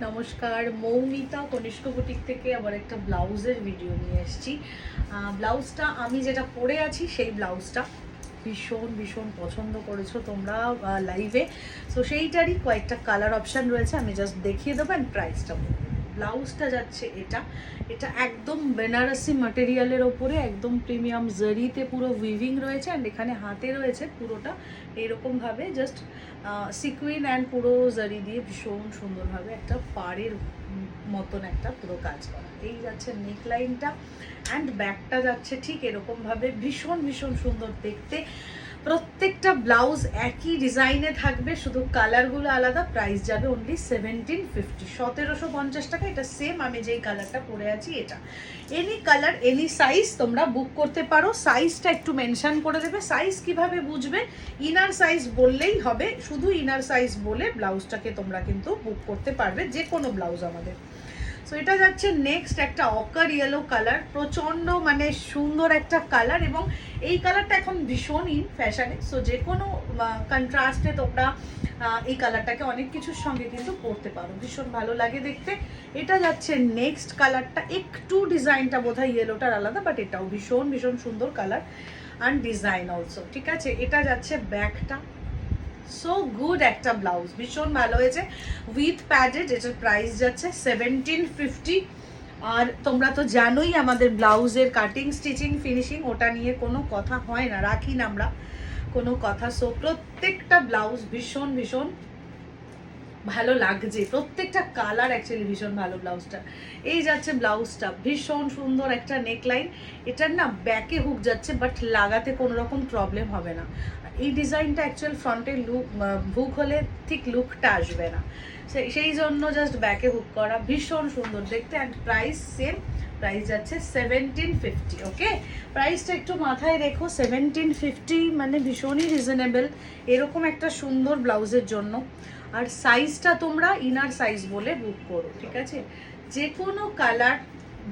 নমস্কার, মৌমিতা কনিষ্ক বুটিক থেকে আবার একটা ব্লাউজের ভিডিও নিয়ে এসেছি। ব্লাউজটা আমি যেটা পরে আছি সেই ব্লাউজটা ভীষণ ভীষণ পছন্দ করেছো তোমরা লাইভে। সো সেইটারই কয়েকটা কালার অপশান রয়েছে, আমি জাস্ট দেখিয়ে দেবো অ্যান্ড প্রাইসটা বলবো। ব্লাউজটা যাচ্ছে এটা এটা একদম বেনারসি ম্যাটেরিয়ালের ওপরে একদম প্রিমিয়াম জারিতে পুরো উইভিং রয়েছে, অ্যান্ড এখানে হাতে রয়েছে পুরোটা এরকমভাবে জাস্ট সিকুইন অ্যান্ড পুরো জারি দিয়ে ভীষণ সুন্দরভাবে একটা পাড়ের মতন একটা পুরো কাজ করা। এই যাচ্ছে নেক লাইনটা, অ্যান্ড ব্যাকটা যাচ্ছে ঠিক এরকমভাবে ভীষণ ভীষণ সুন্দর দেখতে। প্রত্যেকটা ব্লাউজ একই ডিজাইনে থাকবে, শুধু কালারগুলো আলাদা। প্রাইস যাবে অনলি 1750, 1750 টাকা। এটা সেম আমি যেই কালারটা পরে আছি এটা। এনি কালার এনি সাইজ তোমরা বুক করতে পারো। সাইজটা একটু মেনশন করে দেবে। সাইজ কিভাবে বুঝবে? ইনার সাইজ বললেই হবে, শুধু ইনার সাইজ বলে ব্লাউজটাকে তোমরা কিন্তু বুক করতে পারবে, যে কোনো ব্লাউজ আমাদের। সো এটা যাচ্ছে নেক্সট একটা অকার ইয়েলো কালার, প্রচণ্ড মানে সুন্দর একটা কালার, এবং এই কালারটা এখন ভীষণ ইন ফ্যাশনে। সো যে কোনো কন্ট্রাস্টে তোমরা এই কালারটাকে অনেক কিছুর সঙ্গে কিন্তু পরতে পারো, ভীষণ ভালো লাগে দেখতে। এটা যাচ্ছে নেক্সট কালারটা, একটু ডিজাইনটা বোধহয় ইয়েলোটার আলাদা, বাট এটাও ভীষণ ভীষণ সুন্দর কালার অ্যান্ড ডিজাইন অলসো। ঠিক আছে, এটা যাচ্ছে ব্যাকটা। সো গুড একটা ব্লাউজ, ভীষণ ভালো হয়েছে উইথ প্যাডেড। এটার প্রাইস যাচ্ছে 1750। আর তোমরা তো জানোই আমাদের ব্লাউজের কাটিং স্টিচিং ফিনিশিং ওটা নিয়ে কোনো কথা হয় না, রাখি না আমরা কোনো কথা। সো প্রত্যেকটা ব্লাউজ ভীষণ ভীষণ ভালো লাগছে, প্রত্যেকটা কালার অ্যাকচুয়ালি ভীষণ ভালো ব্লাউজটা। এই যাচ্ছে ব্লাউজটা, ভীষণ সুন্দর একটা নেকলাইন। এটার না ব্যাকে হুক যাচ্ছে, বাট লাগাতে কোনো রকম প্রবলেম হবে না। এই ডিজাইনটা অ্যাকচুয়াল ফ্রন্টে হুক হলে ঠিক লুকটা আসবে না, সেই জন্য জাস্ট ব্যাকে হুক করা, ভীষণ সুন্দর দেখতে। অ্যান্ড প্রাইস সেম, প্রাইস যাচ্ছে 1750। ওকে, প্রাইসটা একটু মাথায় রেখো, 1750 মানে ভীষণই রিজনেবল এরকম একটা সুন্দর ব্লাউজের জন্য। আর সাইজটা তোমরা ইনার সাইজ বলে বুক করো, ঠিক আছে? যে কোনো কালার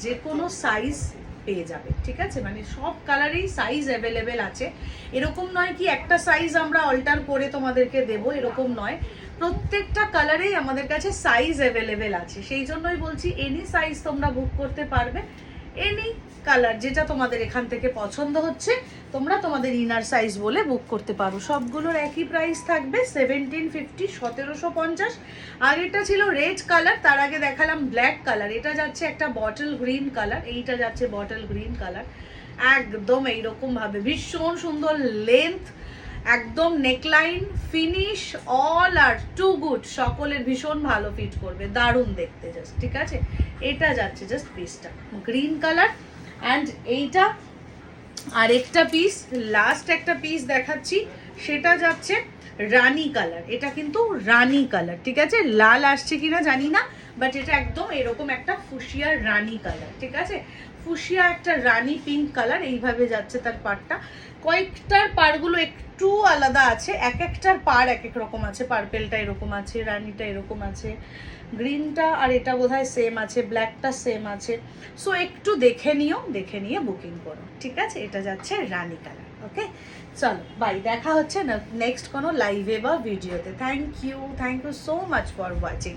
যে কোনো সাইজ পেয়ে যাবে, ঠিক আছে? মানে সব কালারেই সাইজ অ্যাভেলেবেল আছে। এরকম নয় কি একটা সাইজ আমরা অল্টার করে তোমাদেরকে দেব, এরকম নয়। প্রত্যেকটা কালারেই আমাদের কাছে সাইজ অ্যাভেলেবেল আছে, সেই জন্যই বলছি এনি সাইজ তোমরা বুক করতে পারবে। এনি কালার যেটা তোমাদের এখান থেকে পছন্দ হচ্ছে তোমরা তোমাদের ইনার সাইজ বলে বুক করতে পারো। সবগুলোর একই প্রাইস থাকবে 1750, 1750। আর এটা ছিল রেড কালার, তার আগে দেখালাম ব্ল্যাক কালার। এটা যাচ্ছে একটা বটল গ্রিন কালার, এইটা যাচ্ছে বটল গ্রিন কালার। একদম এইরকম ভাবে ভীষণ সুন্দর লেন্থ, একদম নেকলাইন ফিনিশ অল আর টু গুড, সকলের ভীষণ ভালো ফিট করবে, দারুণ দেখতে জাস্ট। ঠিক আছে, এটা যাচ্ছে জাস্ট পিসটা গ্রিন কালার, অ্যান্ড এইটা আরেকটা পিস, লাস্ট একটা পিস দেখাচ্ছি, সেটা যাচ্ছে রানী কালার। এটা কিন্তু রানী কালার, ঠিক আছে? লাল আসছে কিনা জানি না, বাট এটা একদম এরকম একটা ফুশিয়ার রানী কালার, ঠিক আছে? ফুশিয়া একটা রানী পিঙ্ক কালার, এইভাবে যাচ্ছে তার পাড়টা। কয়েকটার পাড়গুলো একটু আলাদা আছে, এক একটার পাড় এক এক রকম আছে। পার্পেলটা এরকম আছে, রানীটা এরকম আছে, গ্রিনটা আর এটা বোধহয় সেম আছে, ব্ল্যাকটা সেম আছে। সো একটু দেখে নিও, দেখে নিয়ে বুকিং করো, ঠিক আছে? এটা যাচ্ছে রানী কালার। ওকে, চলো বাই, দেখা হচ্ছে না নেক্সট কোনো লাইভে বা ভিডিওতে। Thank you so much for watching.